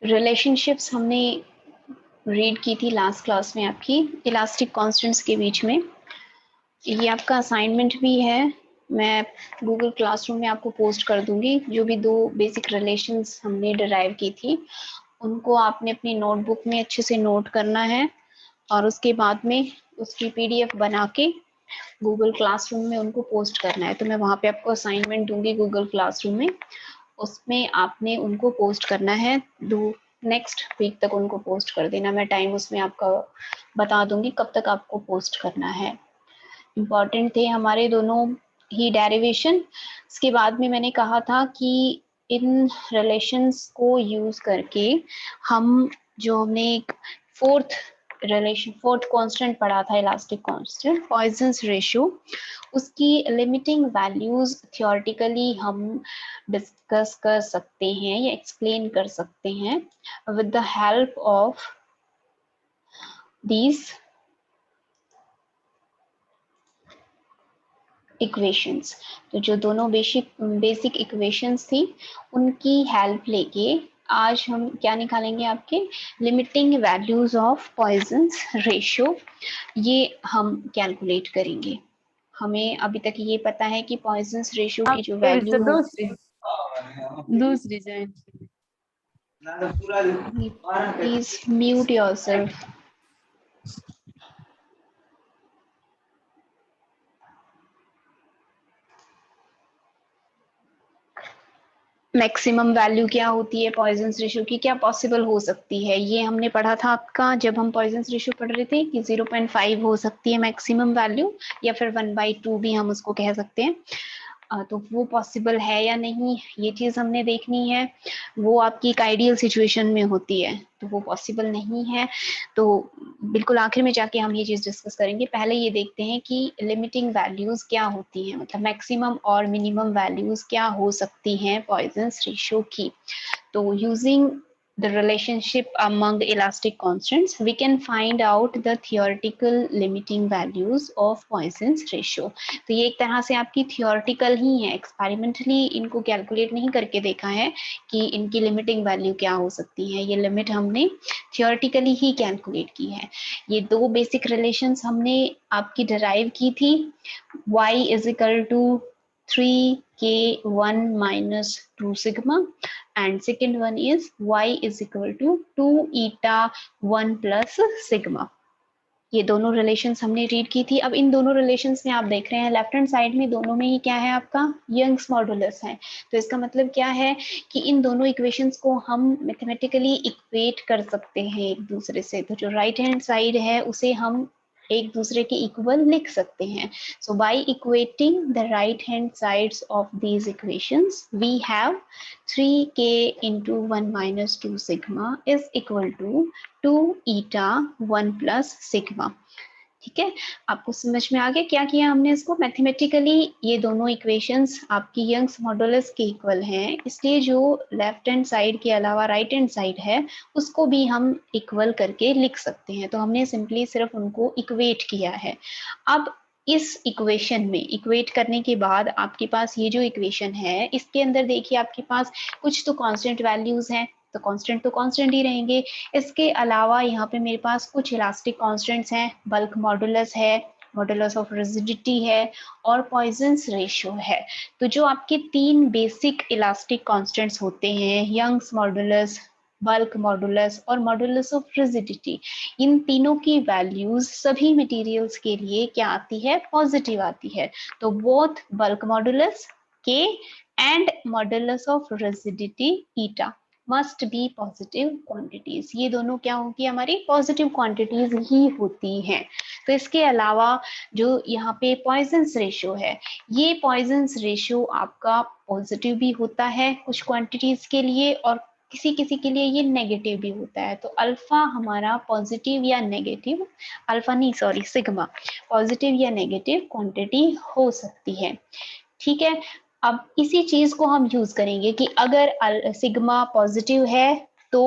Relationships हमने read की थी लास्ट क्लास में आपकी इलास्टिक कांस्टेंट्स के बीच में। ये आपका असाइनमेंट भी है, मैं गूगल क्लासरूम में आपको पोस्ट कर दूंगी। जो भी दो बेसिक रिलेशंस हमने डिराइव की थी उनको आपने अपनी नोटबुक में अच्छे से नोट करना है और उसके बाद में उसकी पीडीएफ बना के गूगल क्लासरूम में उनको पोस्ट करना है। तो मैं वहाँ पे आपको असाइनमेंट दूंगी गूगल क्लासरूम में, उसमें आपने उनको पोस्ट करना है। नेक्स्ट वीक तक उनको पोस्ट कर देना, मैं टाइम उसमें आपका बता दूंगी कब तक आपको पोस्ट करना है। इम्पॉर्टेंट थे हमारे दोनों ही डेरिवेशन। इसके बाद में मैंने कहा था कि इन रिलेशंस को यूज करके हम जो हमने एक फोर्थ कांस्टेंट पढ़ा था, इलास्टिक कांस्टेंट पॉइजन्स रेशियो, उसकी लिमिटिंग वैल्यूज थियोरेटिकली हम डिस्कस कर सकते हैं या एक्सप्लेन कर सकते हैं with the help of these equations. तो जो दोनों बेसिक इक्वेशंस थी उनकी हेल्प लेके आज हम क्या निकालेंगे, आपके limiting values of Poisson's ratio, ये हम कैलकुलेट करेंगे। हमें अभी तक ये पता है कि पॉइजन्स रेशियो की जो वैल्यू है, दूसरी join please mute yourself. Maximum value क्या होती है पॉइजन्स रेशियो की, क्या पॉसिबल हो सकती है, ये हमने पढ़ा था आपका जब हम पॉइजन्स रेशियो पढ़ रहे थे कि 0.5 हो सकती है मैक्सिमम वैल्यू, या फिर 1/2 भी हम उसको कह सकते हैं। तो वो पॉसिबल है या नहीं ये चीज हमने देखनी है। वो आपकी एक आइडियल सिचुएशन में होती है, तो वो पॉसिबल नहीं है। तो बिल्कुल आखिर में जाके हम ये चीज डिस्कस करेंगे। पहले ये देखते हैं कि लिमिटिंग वैल्यूज क्या होती हैं, मतलब मैक्सिमम और मिनिमम वैल्यूज क्या हो सकती हैं पॉइजन्स रेशियो की। तो using the relationship among elastic constants, we can find out the theoretical limiting values of Poisson's ratio. तो ये एक तरह से आपकी theoretical ही है, experimentally इनको calculate नहीं करके देखा है कि इनकी limiting value क्या हो सकती है। ये limit हमने theoretically ही calculate की है। ये दो basic relations हमने आपकी derive की थी, y is equal to 3k1 minus 2 sigma, and second one is y is equal to 2 eta 1 plus sigma। ये दोनों रिलेशंस हमने रीड की थी। अब इन दोनों रिलेशंस में आप देख रहे हैं लेफ्ट हैंड साइड में दोनों में ही क्या है, आपका यंग्स मॉडुलस है। तो इसका मतलब क्या है कि इन दोनों इक्वेशंस को हम मैथमेटिकली इक्वेट कर सकते हैं एक दूसरे से। तो जो राइट हैंड साइड है उसे हम एक दूसरे के इक्वल लिख सकते हैं। So by equating the right hand sides of these equations, we have 3k into 1 minus 2 sigma is equal to 2 eta 1 plus sigma। ठीक है, आपको समझ में आ गया क्या किया हमने इसको मैथमेटिकली। ये दोनों इक्वेशंस आपकी यंग्स मॉडुलस के इक्वल हैं, इसलिए जो लेफ्ट हैंड साइड के अलावा राइट हैंड साइड है उसको भी हम इक्वल करके लिख सकते हैं। तो हमने सिंपली सिर्फ उनको इक्वेट किया है। अब इस इक्वेशन में इक्वेट करने के बाद आपके पास ये जो इक्वेशन है इसके अंदर देखिए आपके पास कुछ तो कांस्टेंट वैल्यूज हैं, तो कांस्टेंट ही रहेंगे। इसके अलावा यहाँ पे मेरे पास कुछ इलास्टिक कांस्टेंट्स हैं, बल्क मॉडुलस है, मॉडुलस ऑफ रिजिडिटी है और पॉइजन्स रेशियो है। तो जो आपके तीन बेसिक इलास्टिक कांस्टेंट्स होते हैं, यंग्स मॉडुलस, बल्क मॉडुलस और मॉडुलस ऑफ रिजिडिटी, इन तीनों की वैल्यूज सभी मटेरियल्स के लिए क्या आती है, पॉजिटिव आती है। तो बोथ बल्क मॉडुलस के and modulus of rigidity eta must be positive quantities. ये दोनों क्या होगी, हमारी पॉजिटिव क्वांटिटीज ही होती हैं। तो इसके अलावा जो यहाँ पे पॉइजन्स रेशियो है, ये पॉइजन्स रेशियो आपका पॉजिटिव भी होता है कुछ क्वांटिटीज के लिए और किसी किसी के लिए ये नेगेटिव भी होता है। तो अल्फा हमारा पॉजिटिव या नेगेटिव, अल्फा नहीं सॉरी सिग्मा, पॉजिटिव या नेगेटिव क्वांटिटी हो सकती है। ठीक है, अब इसी चीज को हम यूज करेंगे कि अगर सिग्मा पॉजिटिव है तो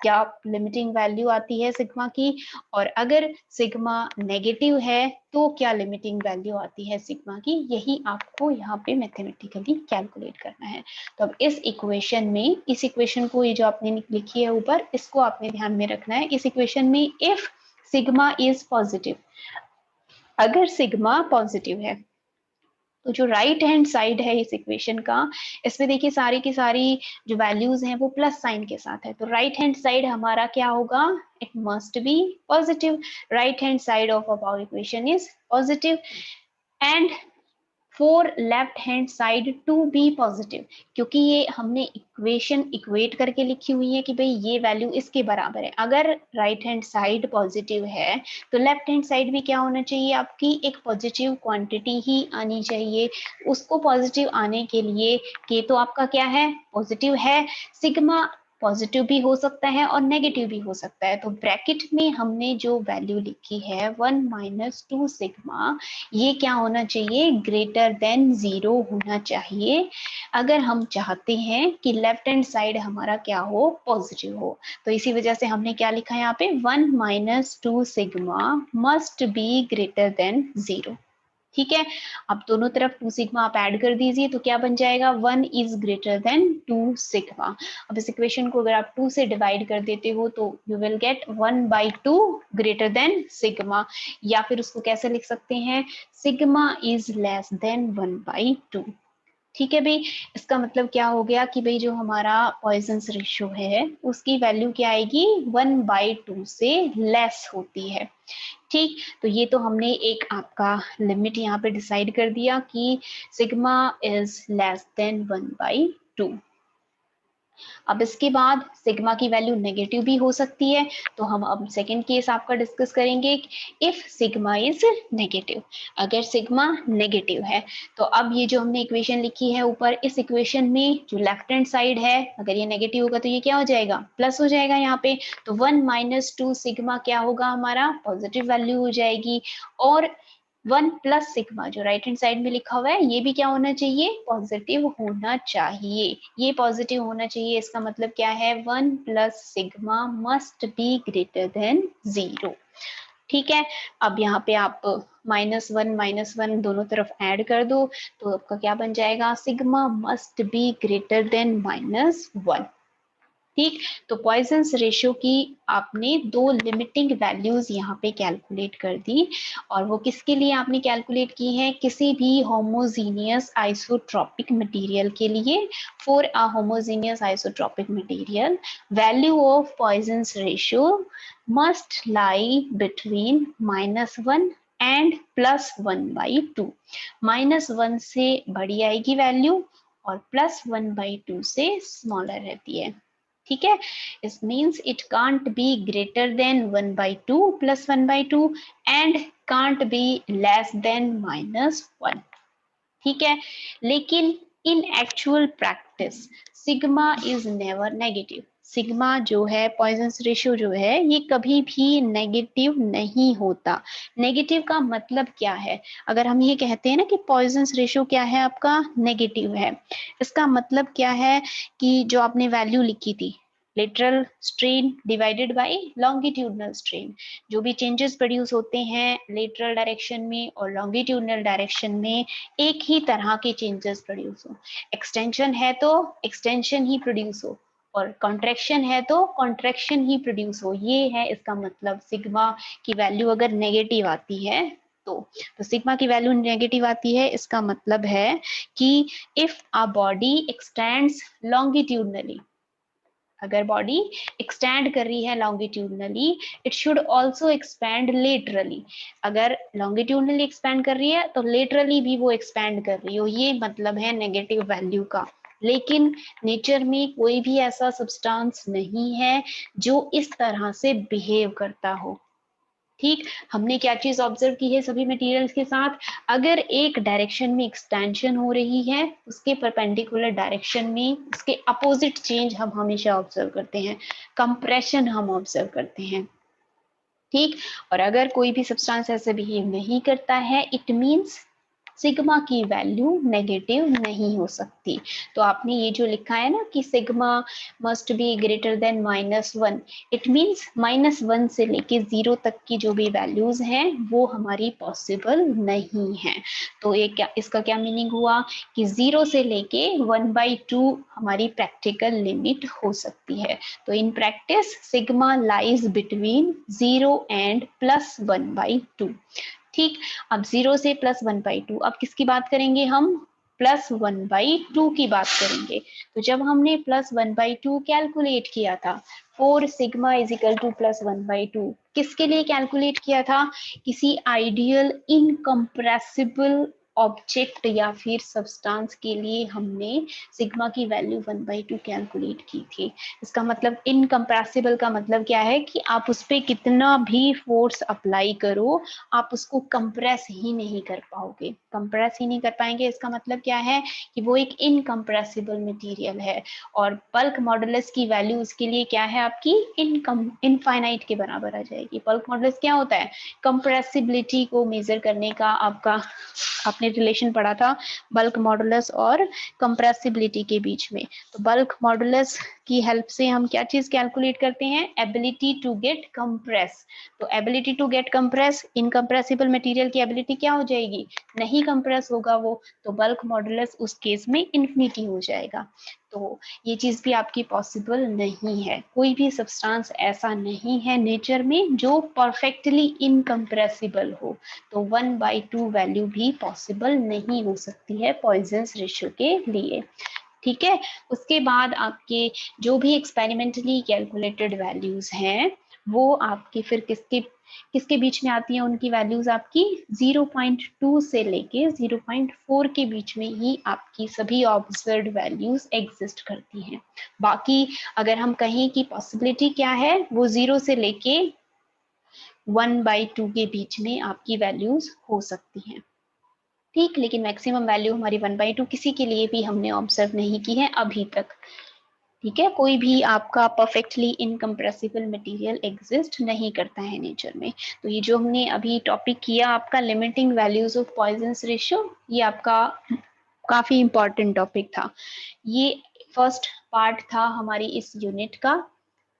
क्या लिमिटिंग वैल्यू आती है सिग्मा की, और अगर सिग्मा नेगेटिव है तो क्या लिमिटिंग वैल्यू आती है सिग्मा की, यही आपको यहाँ पे मैथमेटिकली कैलकुलेट करना है। तो अब इस इक्वेशन में, इस इक्वेशन को, ये जो आपने लिखी है ऊपर, इसको आपने ध्यान में रखना है। इस इक्वेशन में इफ सिग्मा इज पॉजिटिव, अगर सिग्मा पॉजिटिव है तो जो राइट हैंड साइड है इस इक्वेशन का, इसमें देखिए सारी की सारी जो वैल्यूज हैं वो प्लस साइन के साथ है, तो राइट हैंड साइड हमारा क्या होगा, it must be positive. Right hand side of our equation is positive and for left hand side to be positive, क्योंकि ये हमने इक्वेशन इक्वेट करके लिखी हुई है कि भाई ये वैल्यू इसके बराबर है। अगर राइट हैंड साइड पॉजिटिव है तो लेफ्ट हैंड साइड भी क्या होना चाहिए, आपकी एक पॉजिटिव क्वांटिटी ही आनी चाहिए। उसको पॉजिटिव आने के लिए के तो आपका क्या है, पॉजिटिव है, सिग्मा पॉजिटिव भी हो सकता है और नेगेटिव भी हो सकता है। तो ब्रैकेट में हमने जो वैल्यू लिखी है 1 माइनस 2 सिग्मा, ये क्या होना चाहिए, ग्रेटर देन 0 होना चाहिए, अगर हम चाहते हैं कि लेफ्ट हैंड साइड हमारा क्या हो, पॉजिटिव हो। तो इसी वजह से हमने क्या लिखा है यहाँ पे, 1 minus 2 sigma must be greater than 0। ठीक है, अब दोनों तरफ 2 सिग्मा आप ऐड कर दीजिए तो क्या बन जाएगा, 1 इज ग्रेटर देन 2 सिग्मा। अब इस इक्वेशन को अगर आप 2 से डिवाइड कर देते हो तो you will get 1/2 greater than sigma, या फिर उसको कैसे लिख सकते हैं, सिग्मा इज लेस देन 1/2। ठीक है भाई, इसका मतलब क्या हो गया कि भाई जो हमारा पॉइजन्स रेशियो है उसकी वैल्यू क्या आएगी, 1/2 से लेस होती है। ठीक, तो ये तो हमने एक आपका लिमिट यहाँ पे डिसाइड कर दिया कि सिग्मा इज लेस देन 1/2। अब इसके बाद सिग्मा की वैल्यू नेगेटिव भी हो सकती है, तो हम अब सेकंड केस आपका डिस्कस करेंगे, इफ सिग्मा इज नेगेटिव। अगर सिग्मा नेगेटिव है तो अब ये जो हमने इक्वेशन लिखी है ऊपर, इस इक्वेशन में जो लेफ्ट हैंड साइड है अगर ये नेगेटिव होगा तो ये क्या हो जाएगा, प्लस हो जाएगा यहाँ पे। तो 1 माइनस 2 सिग्मा क्या होगा, हमारा पॉजिटिव वैल्यू हो जाएगी, और 1 प्लस सिग्मा जो राइट हैंड साइड में लिखा हुआ है ये भी क्या होना चाहिए, पॉजिटिव होना चाहिए। ये पॉजिटिव होना चाहिए, इसका मतलब क्या है, 1 plus sigma must be greater than 0। ठीक है, अब यहाँ पे आप -1 दोनों तरफ ऐड कर दो तो आपका क्या बन जाएगा, sigma must be greater than -1। ठीक, तो पॉइजन्स रेशियो की आपने 2 लिमिटिंग वैल्यूज यहाँ पे कैलकुलेट कर दी, और वो किसके लिए आपने कैलकुलेट की है, किसी भी होमोजीनियस आइसोट्रोपिक मटेरियल के लिए। For a homogeneous isotropic material value of Poisson's ratio must lie between -1 and +1/2। -1 से बड़ी आएगी वैल्यू और +1/2 से स्मॉलर रहती है। ठीक है, इस means it can't be greater than 1/2 plus 1/2 and can't be less than -1। ठीक है, लेकिन इन actual practice sigma is never negative. Sigma जो है, पॉइजन्स रेशियो जो है, ये कभी भी नेगेटिव नहीं होता। नेगेटिव का मतलब क्या है, अगर हम ये कहते हैं ना कि पॉइजन्स रेशियो क्या है आपका, नेगेटिव है, इसका मतलब क्या है कि जो आपने वैल्यू लिखी थी, lateral strain divided by longitudinal strain, जो भी चेंजेस प्रोड्यूस होते हैं लेटरल डायरेक्शन में और लॉन्गिट्यूडनल डायरेक्शन में, एक ही तरह के चेंजेस प्रोड्यूस हो। एक्सटेंशन है तो एक्सटेंशन ही प्रोड्यूस हो, और कॉन्ट्रैक्शन है तो कॉन्ट्रैक्शन ही प्रोड्यूस हो। ये है इसका मतलब, सिग्मा की वैल्यू अगर नेगेटिव आती है तो सिग्मा की वैल्यू नेगेटिव आती है, इसका मतलब है कि if a body extends longitudinally, अगर बॉडी एक्सटेंड कर रही है longitudinally, it should also expand laterally. अगर लॉन्गिट्यूडनली एक्सपैंड कर रही है तो लेटरली भी वो एक्सपैंड कर रही हो, ये मतलब है नेगेटिव वैल्यू का। लेकिन नेचर में कोई भी ऐसा सब्सटेंस नहीं है जो इस तरह से बिहेव करता हो। ठीक, हमने क्या चीज ऑब्जर्व की है सभी मटेरियल्स के साथ, अगर एक डायरेक्शन में एक्सटेंशन हो रही है उसके परपेंडिकुलर डायरेक्शन में उसके अपोजिट चेंज हम हमेशा ऑब्जर्व करते हैं, कंप्रेशन हम ऑब्जर्व करते हैं। ठीक, और अगर कोई भी सब्सटेंस ऐसे बिहेव नहीं करता है, इट मींस सिग्मा की वैल्यू नेगेटिव नहीं हो सकती। तो आपने ये जो लिखा है ना कि sigma must be greater than -1, it means -1 से लेके 0 तक की जो भी वैल्यूज हैं वो हमारी पॉसिबल नहीं है। तो ये क्या, इसका क्या मीनिंग हुआ कि 0 से लेके 1/2 हमारी प्रैक्टिकल लिमिट हो सकती है। तो in practice sigma lies between 0 and +1/2। ठीक, अब 0 से +1/2, अब किसकी बात करेंगे हम, +1/2 की बात करेंगे। तो जब हमने +1/2 कैलकुलेट किया था, 4 सिग्मा इज इक्वल टू +1/2, किसके लिए कैलकुलेट किया था, किसी आइडियल इनकम्प्रेसिबल ऑब्जेक्ट या फिर सब्सटेंस के लिए हमने सिग्मा की वैल्यू 1/2 कैलकुलेट की थी। इसका मतलब इनकम्प्रेसिबल का मतलब क्या है कि आप उस पर कितना भी फोर्स अप्लाई करो, आप उसको कंप्रेस ही नहीं कर पाओगे। कंप्रेस ही नहीं कर पाएंगे, इसका मतलब क्या है कि वो एक इनकम्प्रेसिबल मटेरियल है। और बल्क मॉडुलस की वैल्यू उसके लिए क्या है, आपकी इनफाइनाइट के बराबर आ जाएगी। बल्क मॉडुलस क्या होता है, कंप्रेसिबिलिटी को मेजर करने का आपका, आपने रिलेशन पढ़ा था बल्क मॉडुलस और कंप्रेसिबिलिटी के बीच में। तो बल्क मॉडुलस की हेल्प से हम क्या चीज कैलकुलेट करते हैं, एबिलिटी टू गेट कंप्रेस। तो ability to get compress, incompressible material की एबिलिटी क्या हो जाएगी, नहीं कंप्रेस होगा वो, तो बल्क मॉडुलस उस केस में इन्फिनिटी हो जाएगा। तो ये चीज भी आपकी पॉसिबल नहीं है। कोई भी सब्सटेंस ऐसा नहीं है नेचर में जो परफेक्टली इनकम्प्रेसिबल हो। तो 1/2 वैल्यू भी पॉसिबल नहीं हो सकती है पॉइजन्स रेशियो के लिए। ठीक है, उसके बाद आपके जो भी एक्सपेरिमेंटली कैलकुलेटेड वैल्यूज हैं वो आपकी फिर किसके किसके बीच में आती हैं, उनकी वैल्यूज आपकी 0.2 से लेके 0.4 के बीच में ही आपकी सभी ऑब्जर्व्ड वैल्यूज एग्जिस्ट करती हैं। बाकी अगर हम कहें कि पॉसिबिलिटी क्या है, वो 0 से लेके 1/2 के बीच में आपकी वैल्यूज हो सकती हैं। ठीक, लेकिन मैक्सिमम वैल्यू हमारी 1/2 किसी के लिए भी हमने ऑब्जर्व नहीं की है अभी तक। ठीक है, कोई भी आपका परफेक्टली इनकम्प्रेसिबल मटेरियल एग्जिस्ट नहीं करता है नेचर में। तो ये जो हमने अभी टॉपिक किया आपका limiting values of Poisson's ratio, ये आपका काफी इंपॉर्टेंट टॉपिक था। ये फर्स्ट पार्ट था हमारी इस यूनिट का।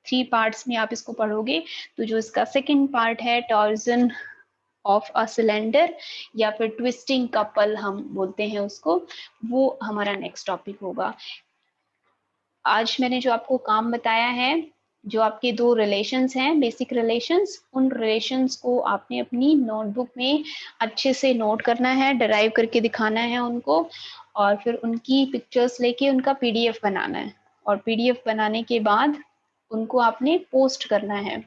3 पार्ट्स में आप इसको पढ़ोगे। तो जो इसका सेकेंड पार्ट है, टॉर्जन ऑफ अ सिलेंडर या फिर ट्विस्टिंग कपल हम बोलते हैं उसको, वो हमारा नेक्स्ट टॉपिक होगा। आज मैंने जो आपको काम बताया है, जो आपके 2 रिलेशंस हैं, बेसिक रिलेशंस, उन रिलेशंस को आपने अपनी नोटबुक में अच्छे से नोट करना है, डराइव करके दिखाना है उनको, और फिर उनकी पिक्चर्स लेके उनका पीडीएफ बनाना है। और पीडीएफ बनाने के बाद उनको आपने पोस्ट करना है।